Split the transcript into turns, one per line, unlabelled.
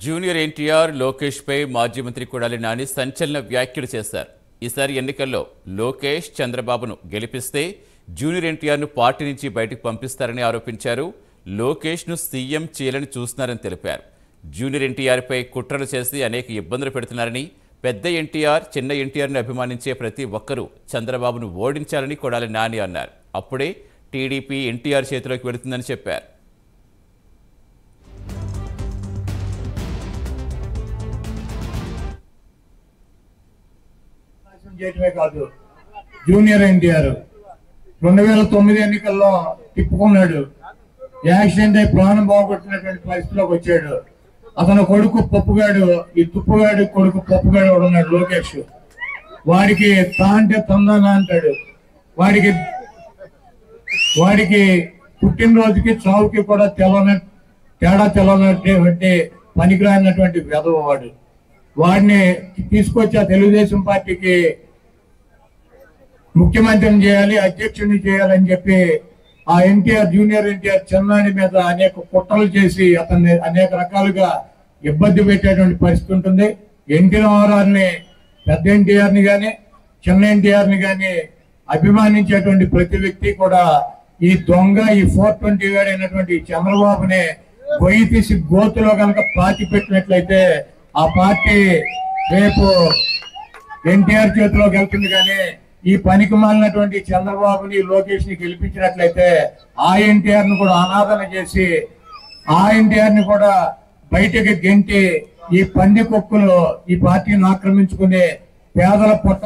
Junior NTR Lokesh పై మాజీ మంత్రి కొడాలి నాని సంచలన వ్యాఖ్యలు చేశారు. ఈసారి ఎన్నికల్లో లోకేష్ చంద్రబాబును గెలిపిస్తే జూనియర్ ఎన్టీఆర్ను పార్టీ నుంచి బయటకు పంపిస్తారని ఆరోపించారు. లోకేష్ను సీఎం చేయాలని చూస్తున్నారని తెలిపారు. జూనియర్ ఎన్టీఆర్పై కుట్రలు చేసి అనేక ఇబ్బందులు పెడుతున్నారని, పెద్ద ఎన్టీఆర్ చిన్న ఎన్టీఆర్ను అభిమానించే ప్రతి ఒక్కరూ చంద్రబాబును ఓడించాలని కొడాలి నాని అన్నారు. అప్పుడే టీడీపీ ఎన్టీఆర్ చేతిలోకి వెళుతుందని చెప్పారు.
చేయటమే కాదు, జూనియర్ ఎన్టీఆర్ 2009 ఎన్నికల్లో తిప్పుకున్నాడు. యాక్సిడెంట్ అయి ప్రాణం బాగుపడుతున్నటువంటి పరిస్థితిలోకి వచ్చాడు. అతను కొడుకు పప్పుగాడు, ఈ తుప్పుగాడు కొడుకు పప్పుగాడు ఉన్నాడు లోకేష్. వాడికి తా అంటే తందానా అంటాడు. వాడికి పుట్టినరోజుకి చావుకి కూడా తేడా తెలవనటువంటి పనికిరానటువంటి వెధవ వాడు. వాడిని తీసుకొచ్చి ఆ తెలుగుదేశం పార్టీకి ముఖ్యమంత్రిని చేయాలి, అధ్యక్షుడిని చేయాలని చెప్పి ఆ ఎన్టీఆర్ జూనియర్ ఎన్టీఆర్ చెన్నాని మీద అనేక కుట్రలు చేసి అతన్ని అనేక రకాలుగా ఇబ్బంది పెట్టేటువంటి పరిస్థితి ఉంటుంది. ఎన్టీ రామారావుని, పెద్ద ఎన్టీఆర్ని కానీ చిన్న ఎన్టీఆర్ని కానీ అభిమానించేటువంటి ప్రతి వ్యక్తి కూడా ఈ దొంగ, ఈ 420 గాడు అయినటువంటి చంద్రబాబుని గొయ్యి తీసి గోతులో కనుక పాతి పెట్టినట్లయితే ఆ పార్టీ రేపు ఎన్టీఆర్ చేతిలోకి వెళ్తుంది. కానీ ఈ పనికి మాలినటువంటి చంద్రబాబుని, లోకేష్ ని గెలిపించినట్లయితే ఆ ఎన్టీఆర్ ను కూడా అనాదరణ చేసి ఆ ఎన్టీఆర్ ని కూడా బయటకి గెంటి ఈ పంది కుక్కలు ఈ పార్టీని ఆక్రమించుకుని పేదల పొట్ట